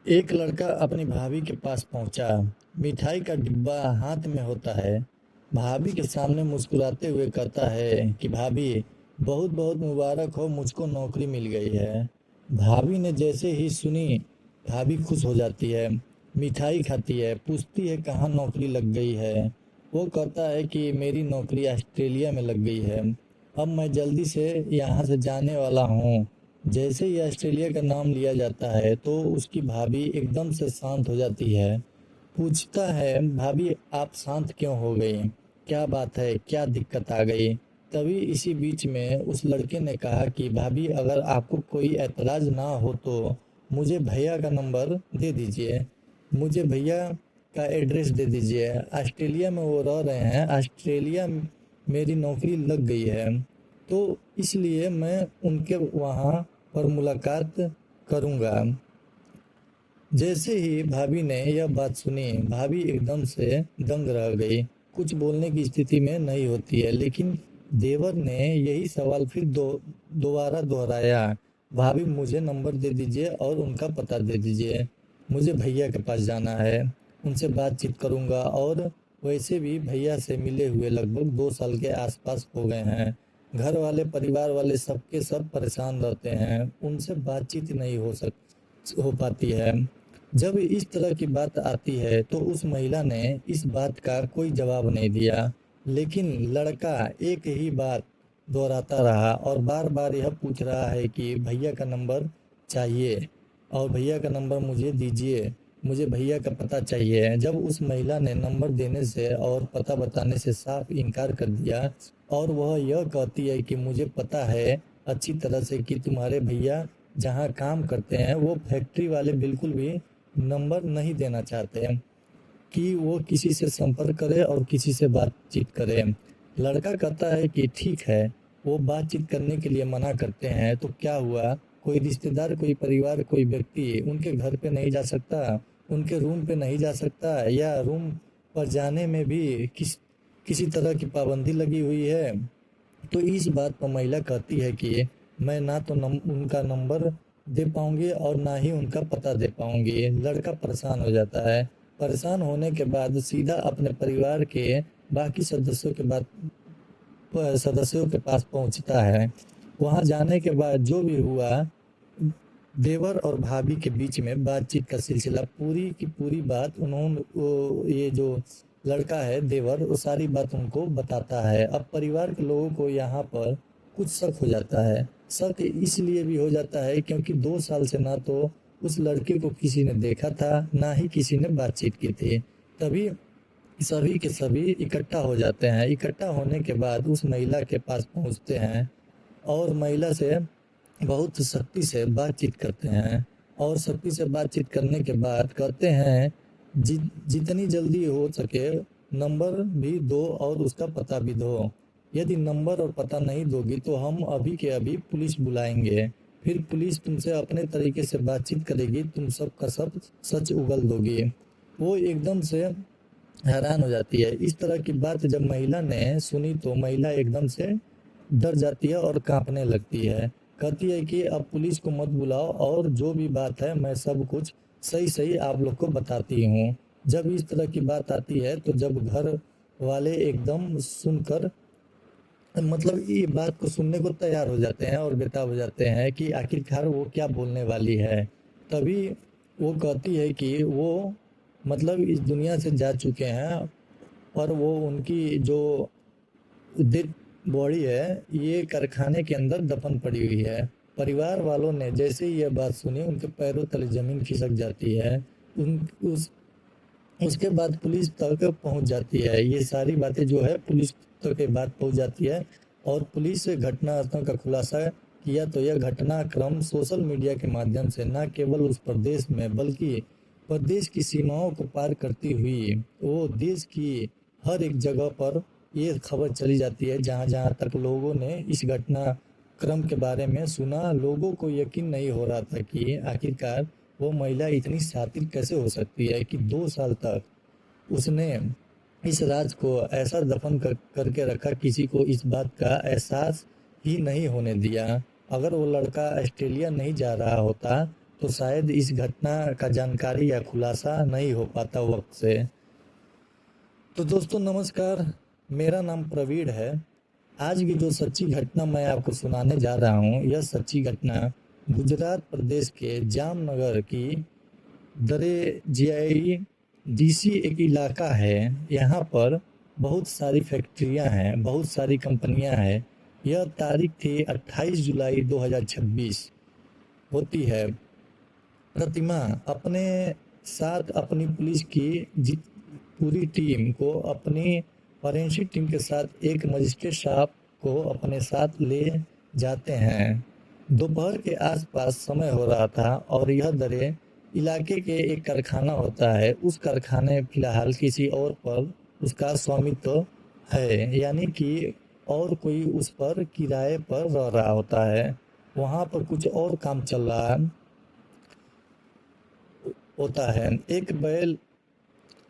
एक लड़का अपनी भाभी के पास पहुंचा। मिठाई का डिब्बा हाथ में होता है। भाभी के सामने मुस्कुराते हुए कहता है कि भाभी, बहुत बहुत मुबारक हो, मुझको नौकरी मिल गई है। भाभी ने जैसे ही सुनी, भाभी खुश हो जाती है। मिठाई खाती है, पूछती है कहाँ नौकरी लग गई है। वो कहता है कि मेरी नौकरी ऑस्ट्रेलिया में लग गई है। अब मैं जल्दी से यहाँ से जाने वाला हूँ। जैसे ही ऑस्ट्रेलिया का नाम लिया जाता है तो उसकी भाभी एकदम से शांत हो जाती है। पूछता है, भाभी आप शांत क्यों हो गई? क्या बात है, क्या दिक्कत आ गई? तभी इसी बीच में उस लड़के ने कहा कि भाभी, अगर आपको कोई एतराज ना हो तो मुझे भैया का नंबर दे दीजिए। मुझे भैया का एड्रेस दे दीजिए। ऑस्ट्रेलिया में वो रह रहे हैं, ऑस्ट्रेलिया में मेरी नौकरी लग गई है, तो इसलिए मैं उनके वहाँ पर मुलाकात करूँगा। जैसे ही भाभी ने यह बात सुनी, भाभी एकदम से दंग रह गई। कुछ बोलने की स्थिति में नहीं होती है, लेकिन देवर ने यही सवाल फिर दोबारा दोहराया। भाभी, मुझे नंबर दे दीजिए और उनका पता दे दीजिए। मुझे भैया के पास जाना है, उनसे बातचीत करूंगा। और वैसे भी भैया से मिले हुए लगभग 2 साल के आसपास हो गए हैं। घर वाले, परिवार वाले, सबके सब परेशान रहते हैं, उनसे बातचीत नहीं हो पाती है। जब इस तरह की बात आती है तो उस महिला ने इस बात का कोई जवाब नहीं दिया, लेकिन लड़का एक ही बात दोहराता रहा और बार बार यह पूछ रहा है कि भैया का नंबर चाहिए और भैया का नंबर मुझे दीजिए, मुझे भैया का पता चाहिए। जब उस महिला ने नंबर देने से और पता बताने से साफ इनकार कर दिया और वह यह कहती है कि मुझे पता है अच्छी तरह से कि तुम्हारे भैया जहाँ काम करते हैं वो फैक्ट्री वाले बिल्कुल भी नंबर नहीं देना चाहते कि वो किसी से संपर्क करे और किसी से बातचीत करे। लड़का कहता है कि ठीक है, वो बातचीत करने के लिए मना करते हैं तो क्या हुआ? कोई रिश्तेदार, कोई परिवार, कोई व्यक्ति उनके घर पे नहीं जा सकता, उनके रूम पे नहीं जा सकता, या रूम पर जाने में भी किसी तरह की पाबंदी लगी हुई है? तो इस बात पर महिला कहती है कि मैं ना तो उनका नंबर दे पाऊंगी और ना ही उनका पता दे पाऊंगी। लड़का परेशान हो जाता है। परेशान होने के बाद सीधा अपने परिवार के बाकी सदस्यों के पास पहुंचता है। वहां जाने के बाद जो भी हुआ, देवर और भाभी के बीच में बातचीत का सिलसिला, पूरी की पूरी बात ये जो लड़का है देवर, वो सारी बात उनको बताता है। अब परिवार के लोगों को यहाँ पर कुछ शक हो जाता है। शक इसलिए भी हो जाता है क्योंकि 2 साल से ना तो उस लड़के को किसी ने देखा था, ना ही किसी ने बातचीत की थी। तभी सभी के सभी इकट्ठा हो जाते हैं। इकट्ठा होने के बाद उस महिला के पास पहुंचते हैं और महिला से बहुत सख्ती से बातचीत करते हैं। और सख्ती से बातचीत करने के बाद कहते हैं, जितनी जल्दी हो सके नंबर भी दो और उसका पता भी दो। यदि नंबर और पता नहीं दोगी तो हम अभी के अभी पुलिस बुलाएंगे। फिर पुलिस तुमसे अपने तरीके से बातचीत करेगी, तुम सब का सब सच उगल दोगी। वो एकदम से हैरान हो जाती है। इस तरह की बात जब महिला ने सुनी तो महिला एकदम से डर जाती है और कांपने लगती है। कहती है कि अब पुलिस को मत बुलाओ और जो भी बात है मैं सब कुछ सही सही आप लोग को बताती हूँ। जब इस तरह की बात आती है तो जब घर वाले एकदम सुनकर, मतलब ये बात को सुनने को तैयार हो जाते हैं और बेताब हो जाते हैं कि आखिरकार वो क्या बोलने वाली है। तभी वो कहती है कि वो मतलब इस दुनिया से जा चुके हैं और वो उनकी जो डेड बॉडी है ये कारखाने के अंदर दफन पड़ी हुई है। परिवार वालों ने जैसे ही यह बात सुनी उनके पैरों तले जमीन खिसक जाती है। उन उस उसके बाद पुलिस तक पहुंच जाती है। ये सारी बातें जो है पुलिस तक के बाद पहुंच जाती है और पुलिस से घटनास्थल का खुलासा किया तो यह घटनाक्रम सोशल मीडिया के माध्यम से न केवल उस प्रदेश में बल्कि प्रदेश की सीमाओं को पार करती हुई वो देश की हर एक जगह पर ये खबर चली जाती है। जहां जहां तक लोगों ने इस घटना क्रम के बारे में सुना, लोगों को यकीन नहीं हो रहा था कि आखिरकार वो महिला इतनी शातिर कैसे हो सकती है कि 2 साल तक उसने इस राज को ऐसा दफन करके रखा, किसी को इस बात का एहसास ही नहीं होने दिया। अगर वो लड़का ऑस्ट्रेलिया नहीं जा रहा होता तो शायद इस घटना का जानकारी या खुलासा नहीं हो पाता वक्त से। तो दोस्तों नमस्कार, मेरा नाम प्रवीण है। आज की जो सच्ची घटना मैं आपको सुनाने जा रहा हूँ, यह सच्ची घटना गुजरात प्रदेश के जामनगर की दरेजियाई डीसी एक इलाका है। यहाँ पर बहुत सारी फैक्ट्रियाँ हैं, बहुत सारी कंपनियाँ हैं। यह तारीख थी 28 जुलाई 2026 होती है। प्रतिमा अपने साथ अपनी पुलिस की पूरी टीम को, अपनी फॉरेंसिक टीम के साथ एक मजिस्ट्रेट साहब को अपने साथ ले जाते हैं। दोपहर के आसपास समय हो रहा था और यह दरे इलाके के एक कारखाना होता है। उस कारखाने फिलहाल किसी और पर उसका स्वामित्व है, यानी कि और कोई उस पर किराए पर रह रहा होता है। वहाँ पर कुछ और काम चल रहा होता है। एक बैल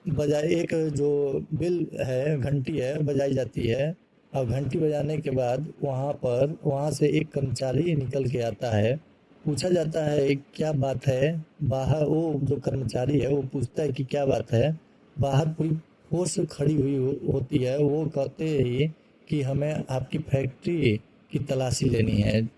बजाए, एक जो बिल है, घंटी है, बजाई जाती है। और घंटी बजाने के बाद वहाँ से एक कर्मचारी निकल के आता है। पूछा जाता है क्या बात है। बाहर वो जो कर्मचारी है वो पूछता है कि क्या बात है। बाहर पूरी फोर्स खड़ी हुई होती है। वो कहते ही कि हमें आपकी फैक्ट्री की तलाशी लेनी है।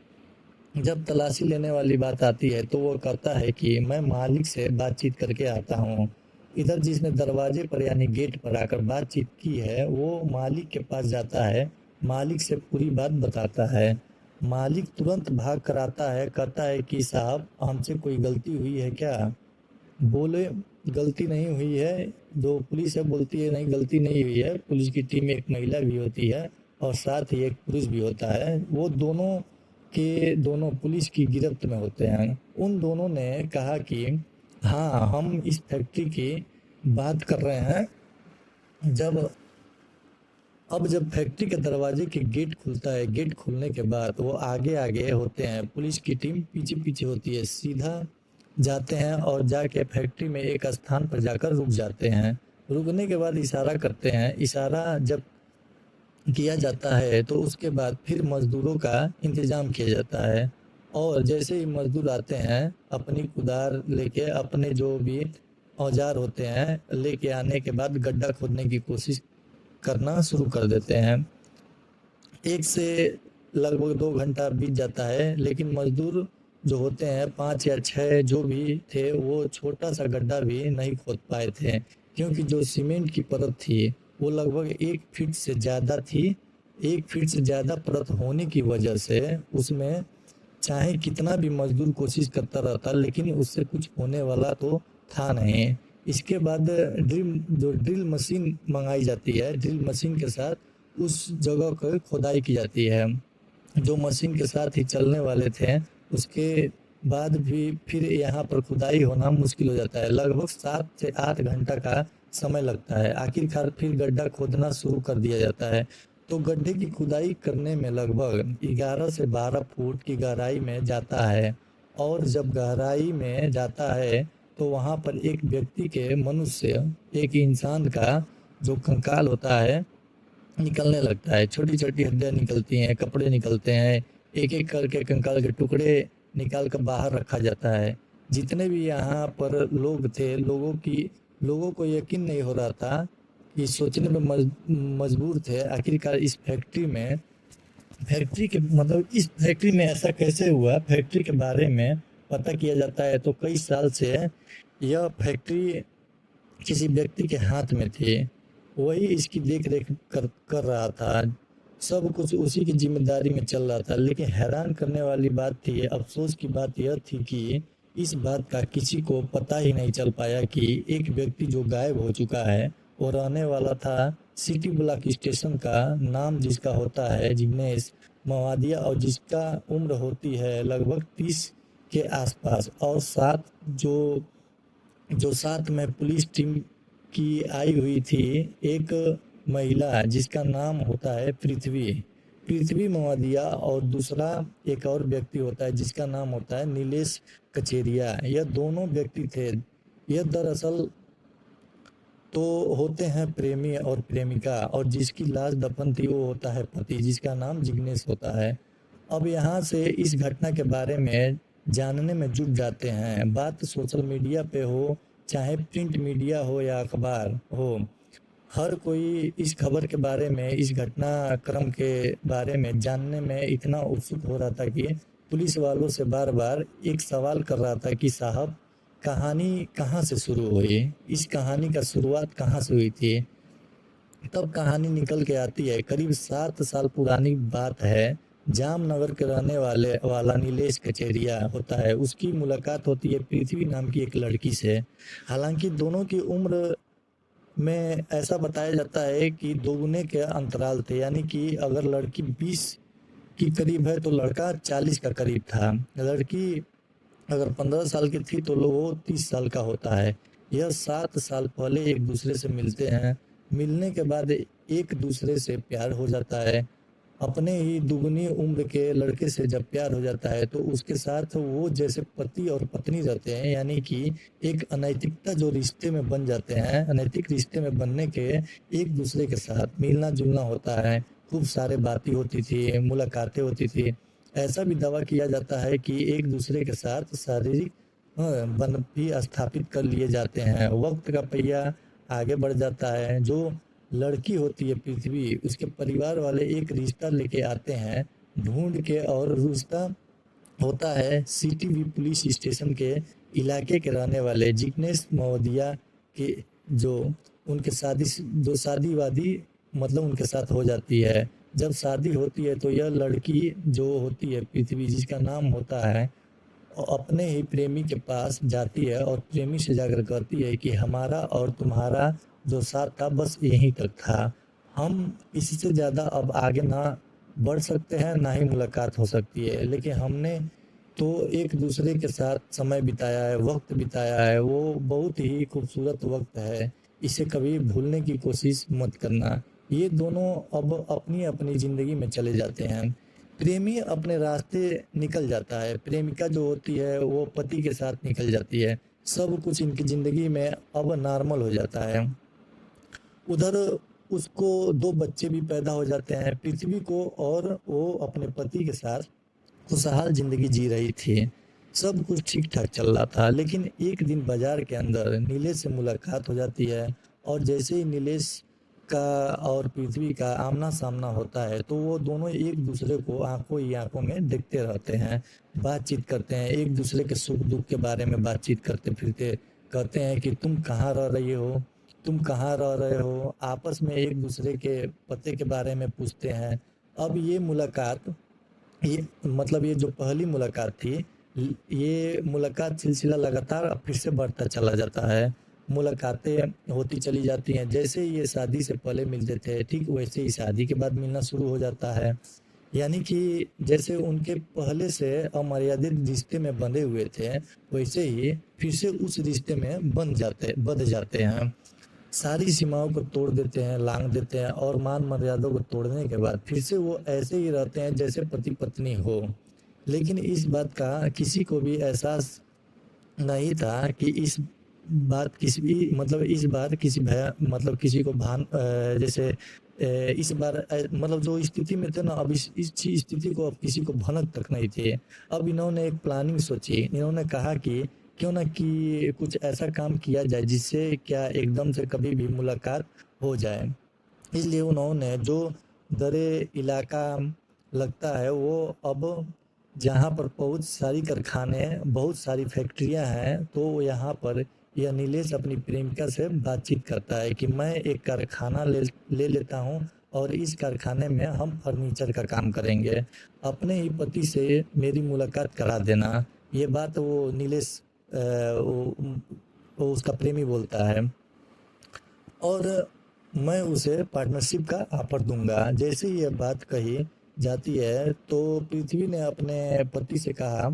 जब तलाशी लेने वाली बात आती है तो वो कहता है कि मैं मालिक से बातचीत करके आता हूँ। इधर जिसने दरवाजे पर यानी गेट पर आकर बातचीत की है वो मालिक के पास जाता है, मालिक से पूरी बात बताता है। मालिक तुरंत भाग कर आता है, कहता है कि साहब हमसे कोई गलती हुई है क्या। बोले गलती नहीं हुई है। जो पुलिस है बोलती है नहीं गलती नहीं हुई है। पुलिस की टीम में एक महिला भी होती है और साथ ही एक पुरुष भी होता है। वो दोनों के दोनों पुलिस की गिरफ्त में होते हैं। उन दोनों ने कहा कि हाँ हम इस फैक्ट्री की बात कर रहे हैं। जब जब फैक्ट्री के दरवाजे के गेट खुलता है, गेट खुलने के बाद वो आगे आगे होते हैं, पुलिस की टीम पीछे पीछे होती है। सीधा जाते हैं और जाके फैक्ट्री में एक स्थान पर जाकर रुक जाते हैं। रुकने के बाद इशारा करते हैं। इशारा जब किया जाता है तो उसके बाद फिर मजदूरों का इंतजाम किया जाता है। और जैसे ही मजदूर आते हैं अपनी कुदार लेके, अपने जो भी औजार होते हैं लेके आने के बाद गड्ढा खोदने की कोशिश करना शुरू कर देते हैं। एक से लगभग 2 घंटा बीत जाता है, लेकिन मजदूर जो होते हैं 5 या 6 जो भी थे वो छोटा सा गड्ढा भी नहीं खोद पाए थे, क्योंकि जो सीमेंट की परत थी वो लगभग 1 फीट से ज़्यादा थी। 1 फीट से ज़्यादा परत होने की वजह से उसमें चाहे कितना भी मजदूर कोशिश करता रहता लेकिन उससे कुछ होने वाला तो था नहीं। इसके बाद ड्रिल मशीन मंगाई जाती है। ड्रिल मशीन के साथ उस जगह को खोदाई की जाती है। जो मशीन के साथ ही चलने वाले थे उसके बाद भी फिर यहाँ पर खुदाई होना मुश्किल हो जाता है। लगभग 7 से 8 घंटा का समय लगता है। आखिरकार फिर गड्ढा खोदना शुरू कर दिया जाता है। तो गड्ढे की खुदाई करने में लगभग 11 से 12 फुट की गहराई में जाता है। और जब गहराई में जाता है तो वहाँ पर एक व्यक्ति के, मनुष्य, एक इंसान का जो कंकाल होता है निकलने लगता है। छोटी छोटी हड्डियाँ निकलती हैं, कपड़े निकलते हैं। एक एक करके कंकाल के टुकड़े निकाल कर बाहर रखा जाता है। जितने भी यहाँ पर लोग थे, लोगों को यकीन नहीं हो रहा था कि सोचने में मजबूर थे आखिरकार इस फैक्ट्री के मतलब इस फैक्ट्री में ऐसा कैसे हुआ। फैक्ट्री के बारे में पता किया जाता है तो कई साल से यह फैक्ट्री किसी व्यक्ति के हाथ में थी। वही इसकी देख रेख कर रहा था। सब कुछ उसी की जिम्मेदारी में चल रहा था। लेकिन हैरान करने वाली बात थी, अफसोस की बात यह थी कि इस बात का किसी को पता ही नहीं चल पाया कि एक व्यक्ति जो गायब हो चुका है वो रहने वाला था सिटी ब्लॉक स्टेशन का, नाम जिसका होता है जिग्नेश मवादिया, और जिसका उम्र होती है लगभग 30 के आसपास। और साथ में पुलिस टीम की आई हुई थी एक महिला जिसका नाम होता है पृथ्वी मवादिया, और दूसरा एक और व्यक्ति होता है जिसका नाम होता है नीलेश कचेरिया। यह दोनों व्यक्ति थे। यह दरअसल तो होते हैं प्रेमी और प्रेमिका, और जिसकी लाश दफन थी वो होता है पति जिसका नाम जिग्नेश होता है। अब यहाँ से इस घटना के बारे में जानने में जुट जाते हैं। बात सोशल मीडिया पे हो, चाहे प्रिंट मीडिया हो या अखबार हो, हर कोई इस खबर के बारे में, इस घटनाक्रम के बारे में जानने में इतना उत्सुक हो रहा था कि पुलिस वालों से बार बार एक सवाल कर रहा था कि साहब, कहानी कहाँ से शुरू हुई, इस कहानी का शुरुआत कहाँ से हुई थी। तब कहानी निकल के आती है। करीब 7 साल पुरानी बात है। जामनगर के रहने वाला नीलेश कचेरिया होता है, उसकी मुलाकात होती है पृथ्वी नाम की एक लड़की से। हालांकि दोनों की उम्र में ऐसा बताया जाता है कि दोगुने के अंतराल थे, यानी कि अगर लड़की 20 की करीब है तो लड़का 40 का करीब था। लड़की अगर 15 साल की थी तो वो 30 साल का होता है। यह 7 साल पहले एक दूसरे से मिलते हैं। मिलने के बाद एक दूसरे से प्यार हो जाता है। अपने ही दुगनी उम्र के लड़के से जब प्यार हो जाता है तो उसके साथ वो जैसे पति और पत्नी रहते हैं, यानी कि एक अनैतिकता जो रिश्ते में बन जाते हैं, अनैतिक रिश्ते में बनने के एक दूसरे के साथ मिलना जुलना होता है। खूब सारे बातें होती थी, मुलाकातें होती थी। ऐसा भी दावा किया जाता है कि एक दूसरे के साथ शारीरिक बंधन भी स्थापित कर लिए जाते हैं। वक्त का पहिया आगे बढ़ जाता है। जो लड़की होती है पृथ्वी, उसके परिवार वाले एक रिश्ता लेके आते हैं ढूंढ के, और रिश्ता होता है सीटीवी पुलिस स्टेशन के इलाके के रहने वाले जिग्नेश महोदया के, जो उनके जो शादी वादी मतलब उनके साथ हो जाती है। जब शादी होती है तो यह लड़की जो होती है पृथ्वी, जिसका नाम होता है, अपने ही प्रेमी के पास जाती है और प्रेमी से जाकर कहती है कि हमारा और तुम्हारा जो साथ था बस यहीं तक था। हम इससे ज़्यादा अब आगे ना बढ़ सकते हैं, ना ही मुलाकात हो सकती है। लेकिन हमने तो एक दूसरे के साथ समय बिताया है, वक्त बिताया है, वो बहुत ही खूबसूरत वक्त है। इसे कभी भूलने की कोशिश मत करना। ये दोनों अब अपनी अपनी ज़िंदगी में चले जाते हैं। प्रेमी अपने रास्ते निकल जाता है, प्रेमिका जो होती है वो पति के साथ निकल जाती है। सब कुछ इनकी ज़िंदगी में अब नॉर्मल हो जाता है। उधर उसको 2 बच्चे भी पैदा हो जाते हैं पृथ्वी को, और वो अपने पति के साथ खुशहाल जिंदगी जी रही थी। सब कुछ ठीक ठाक चल रहा था। लेकिन एक दिन बाजार के अंदर नीलेश से मुलाकात हो जाती है, और जैसे ही नीलेश का और पृथ्वी का आमना सामना होता है तो वो दोनों एक दूसरे को आंखों ही आंखों में देखते रहते हैं, बातचीत करते हैं, एक दूसरे के सुख दुख के बारे में बातचीत करते फिरते कहते हैं कि तुम कहाँ रह रही हो, तुम कहाँ रह रहे हो, आपस में एक दूसरे के पते के बारे में पूछते हैं। अब ये मुलाकात, ये मतलब ये जो पहली मुलाकात थी, ये मुलाकात सिलसिला लगातार अब फिर से बढ़ता चला जाता है। मुलाकातें होती चली जाती हैं। जैसे ही ये शादी से पहले मिलते थे, ठीक वैसे ही शादी के बाद मिलना शुरू हो जाता है। यानी कि जैसे उनके पहले से अमर्यादित रिश्ते में बंधे हुए थे, वैसे ही फिर से उस रिश्ते में बंध जाते हैं। सारी सीमाओं को तोड़ देते हैं, लांघ देते हैं, और मान मर्यादा को तोड़ने के बाद फिर से वो ऐसे ही रहते हैं जैसे पति पत्नी हो। लेकिन इस बात का किसी को भी एहसास नहीं था कि इस बात किसी भी मतलब इस बार किसी भया मतलब किसी को जैसे इस बार मतलब जो स्थिति में थे ना, अब इस स्थिति को अब किसी को भनक तक नहीं थी। अब इन्होंने एक प्लानिंग सोची। इन्होंने कहा कि क्यों ना कि कुछ ऐसा काम किया जाए जिससे क्या एकदम से कभी भी मुलाकात हो जाए। इसलिए उन्होंने जो दरे इलाका लगता है वो अब, जहाँ पर बहुत सारी कारखाने, बहुत सारी फैक्ट्रियां हैं, तो यहाँ पर यह नीलेश अपनी प्रेमिका से बातचीत करता है कि मैं एक कारखाना ले लेता हूँ, और इस कारखाने में हम फर्नीचर का काम करेंगे। अपने ही पति से मेरी मुलाकात करा देना। ये बात वो नीलेश वो उसका प्रेमी बोलता है, और मैं उसे पार्टनरशिप का ऑफर दूंगा। जैसे ही यह बात कही जाती है तो पृथ्वी ने अपने पति से कहा,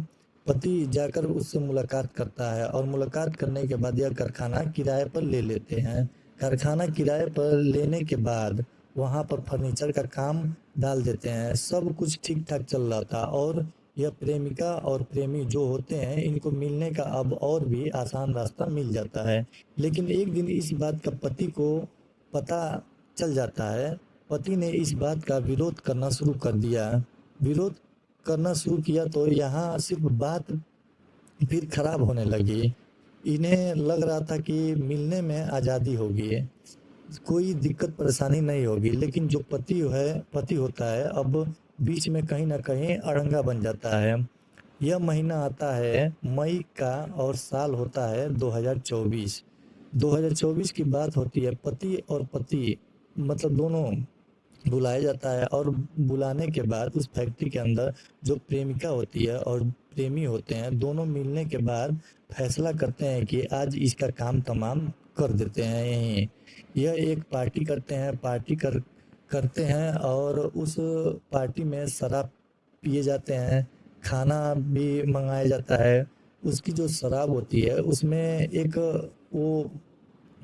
पति जाकर उससे मुलाकात करता है, और मुलाकात करने के बाद यह कारखाना किराए पर ले लेते हैं। कारखाना किराए पर लेने के बाद वहां पर फर्नीचर का काम डाल देते हैं। सब कुछ ठीक ठाक चल रहा था, और यह प्रेमिका और प्रेमी जो होते हैं, इनको मिलने का अब और भी आसान रास्ता मिल जाता है। लेकिन एक दिन इस बात का पति को पता चल जाता है। पति ने इस बात का विरोध करना शुरू कर दिया। विरोध करना शुरू किया तो यहाँ सिर्फ बात फिर खराब होने लगी। इन्हें लग रहा था कि मिलने में आज़ादी होगी, कोई दिक्कत परेशानी नहीं होगी, लेकिन जो पति होता है अब बीच में कहीं ना कहीं अड़ंगा बन जाता है। यह महीना आता है मई का और साल होता है 2024। 2024 की बात होती है। पति और पति मतलब दोनों बुलाया जाता है, और बुलाने के बाद उस फैक्ट्री के अंदर जो प्रेमिका होती है और प्रेमी होते हैं, दोनों मिलने के बाद फैसला करते हैं कि आज इसका काम तमाम कर देते हैं यहीं। यह एक पार्टी करते हैं, करते हैं, और उस पार्टी में शराब पिए जाते हैं, खाना भी मंगाया जाता है। उसकी जो शराब होती है उसमें एक वो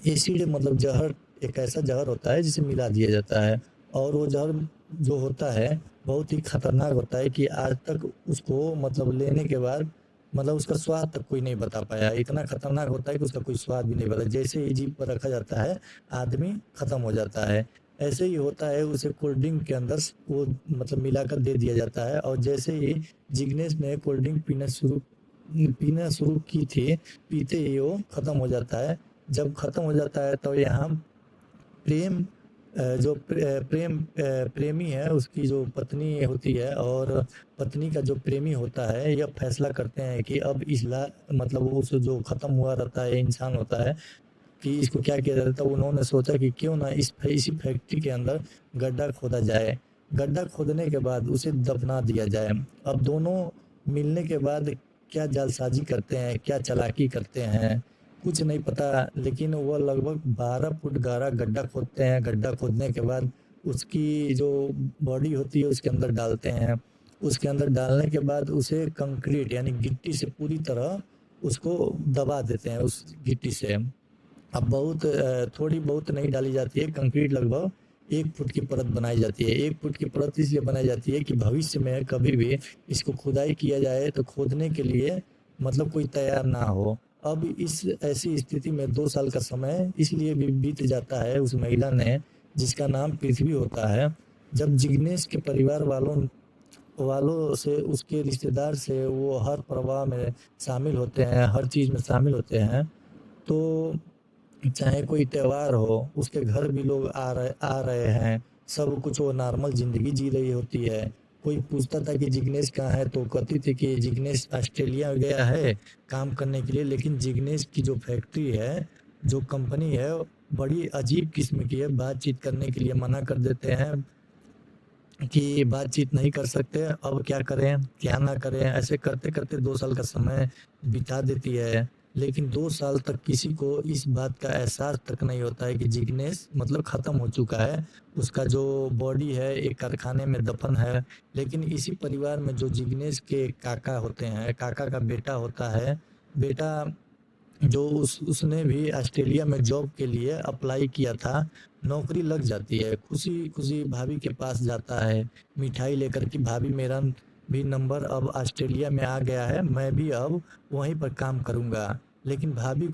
एसिड मतलब जहर, एक ऐसा जहर होता है जिसे मिला दिया जाता है, और वो जहर जो होता है बहुत ही खतरनाक होता है कि आज तक उसको मतलब लेने के बाद मतलब उसका स्वाद तक कोई नहीं बता पाया। इतना खतरनाक होता है कि उसका कोई स्वाद भी नहीं पता, जैसे ही जीभ पर रखा जाता है आदमी खत्म हो जाता है। ऐसे ही होता है, उसे कोल्ड ड्रिंक के अंदर वो मतलब मिलाकर दे दिया जाता है, और जैसे ही जिग्नेश ने कोल्ड ड्रिंक पीना शुरू की थी, पीते ही वो खत्म हो जाता है। जब खत्म हो जाता है तो यहाँ प्रेम जो प्रेमी है उसकी जो पत्नी होती है और पत्नी का जो प्रेमी होता है, यह फैसला करते हैं कि अब मतलब उस जो खत्म हुआ रहता है इंसान होता है कि इसको क्या किया जाता है। उन्होंने सोचा कि क्यों ना इसी फैक्ट्री के अंदर गड्ढा खोदा जाए। गड्ढा खोदने के बाद उसे दफना दिया जाए। अब दोनों मिलने के बाद क्या जालसाजी करते हैं, क्या चालाकी करते हैं, कुछ नहीं पता, लेकिन वह लगभग 12 फुट गहरा गड्ढा खोदते हैं। गड्ढा खोदने के बाद उसकी जो बॉडी होती है उसके अंदर डालते हैं। उसके अंदर डालने के बाद उसे कंक्रीट यानी गिट्टी से पूरी तरह उसको दबा देते हैं उस गिट्टी से। अब थोड़ी बहुत नहीं डाली जाती है, कंक्रीट लगभग 1 फुट की परत बनाई जाती है। 1 फुट की परत इसलिए बनाई जाती है कि भविष्य में कभी भी इसको खुदाई किया जाए तो खोदने के लिए मतलब कोई तैयार ना हो। अब इस ऐसी स्थिति में 2 साल का समय इसलिए भी बीत जाता है उस महिला ने, जिसका नाम पृथ्वी होता है। जब जिग्नेश के परिवार वालों वालों से, उसके रिश्तेदार से वो हर प्रवाह में शामिल होते हैं, हर चीज़ में शामिल होते हैं, तो चाहे कोई त्योहार हो उसके घर भी लोग आ रहे हैं। सब कुछ वो नॉर्मल जिंदगी जी रही होती है। कोई पूछता था कि जिग्नेश कहाँ है, तो कहती थी कि जिग्नेश ऑस्ट्रेलिया गया है काम करने के लिए। लेकिन जिग्नेश की जो फैक्ट्री है, जो कंपनी है, बड़ी अजीब किस्म की है। बातचीत करने के लिए मना कर देते हैं कि बातचीत नहीं कर सकते। अब क्या करें क्या ना करें, ऐसे करते करते 2 साल का समय बिता देती है। लेकिन 2 साल तक किसी को इस बात का एहसास तक नहीं होता है कि जिग्नेश मतलब खत्म हो चुका है। उसका जो बॉडी है एक कारखाने में दफन है। लेकिन इसी परिवार में जो जिग्नेश के काका होते हैं, काका का बेटा होता है, बेटा जो उसने भी ऑस्ट्रेलिया में जॉब के लिए अप्लाई किया था, नौकरी लग जाती है। खुशी खुशी भाभी के पास जाता है मिठाई लेकर कि भाभी मेरा भी नंबर अब ऑस्ट्रेलिया में आ गया है, मैं भी अब वहीं पर काम करूंगा। लेकिन भाभी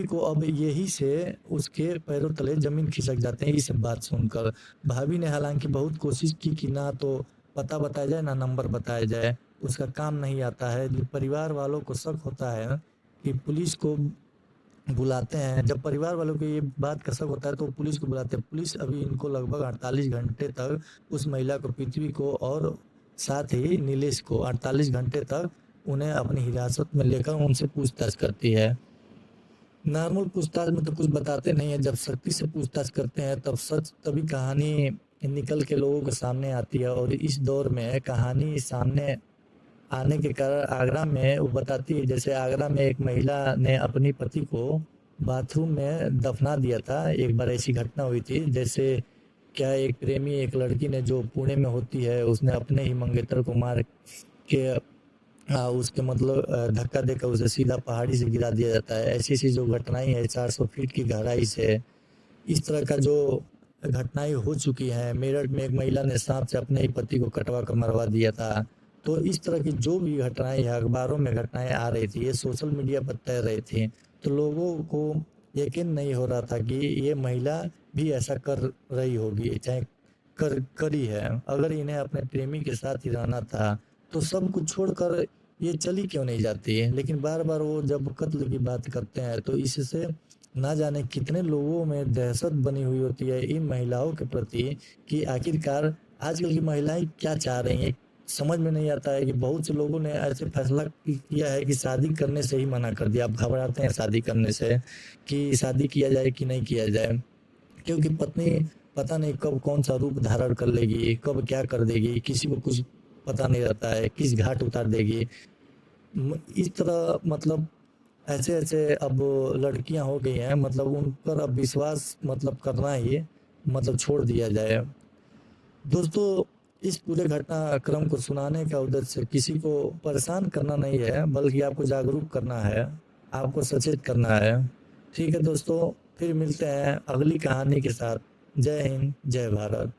को अब यही से उसके पैरों तले जमीन खिसक जाते हैं ये सब बात सुनकर। भाभी ने हालांकि बहुत कोशिश की कि ना तो पता बताया जाए ना नंबर बताया जाए, उसका काम नहीं आता है। परिवार वालों को शक होता है कि पुलिस को बुलाते हैं। जब परिवार वालों को ये बात का शक होता है तो पुलिस को बुलाते हैं। पुलिस अभी इनको लगभग 48 घंटे तक, उस महिला को, पृथ्वी को और साथ ही नीलेश को 48 घंटे तक उन्हें अपनी हिरासत में लेकर उनसे पूछताछ करती है। नॉर्मल पूछताछ में तो कुछ बताते नहीं है, जब सख्ती से पूछताछ करते हैं तब तभी कहानी निकल के लोगों के सामने आती है। और इस दौर में कहानी सामने आने के कारण आगरा में वो बताती है, जैसे आगरा में एक महिला ने अपनी पति को बाथरूम में दफना दिया था। एक बार ऐसी घटना हुई थी, जैसे क्या एक प्रेमी एक लड़की ने जो पुणे में होती है, उसने अपने ही मंगेतर को मार के उसके मतलब धक्का देकर उसे सीधा पहाड़ी से गिरा दिया जाता है। ऐसी ऐसी जो घटनाएं हैं 400 फीट की गहराई से, इस तरह का जो घटनाएं हो चुकी हैं। मेरठ में एक महिला ने सांप से अपने ही पति को कटवा कर मरवा दिया था। तो इस तरह की जो भी घटनाएं हैं, अखबारों में घटनाएं आ रही थी, ये सोशल मीडिया पर तैर रही थी, तो लोगों को यकीन नहीं हो रहा था कि ये महिला भी ऐसा कर रही होगी, चाहे करी है। अगर इन्हें अपने प्रेमी के साथ ही रहना था तो सब कुछ छोड़कर ये चली क्यों नहीं जाती है। लेकिन बार बार वो जब कत्ल की बात करते हैं तो इससे ना जाने कितने लोगों में दहशत बनी हुई होती है इन महिलाओं के प्रति कि आखिरकार आजकल की महिलाएं क्या चाह रही हैं। समझ में नहीं आता है कि बहुत से लोगों ने ऐसे फैसला किया है कि शादी करने से ही मना कर दिया। आप घबराते हैं शादी करने से कि शादी किया जाए कि नहीं किया जाए, क्योंकि पत्नी पता नहीं कब कौन सा रूप धारण कर लेगी, कब क्या कर देगी, किसी को कुछ पता नहीं रहता है, किस घाट उतार देगी। इस तरह मतलब ऐसे ऐसे अब लड़कियां हो गई हैं, मतलब उन पर अब विश्वास मतलब करना ही मतलब छोड़ दिया जाए। दोस्तों, इस पूरे घटनाक्रम को सुनाने का उद्देश्य किसी को परेशान करना नहीं है, बल्कि आपको जागरूक करना है, आपको सचेत करना है। ठीक है दोस्तों, फिर मिलते हैं अगली कहानी के साथ। जय हिंद, जय भारत।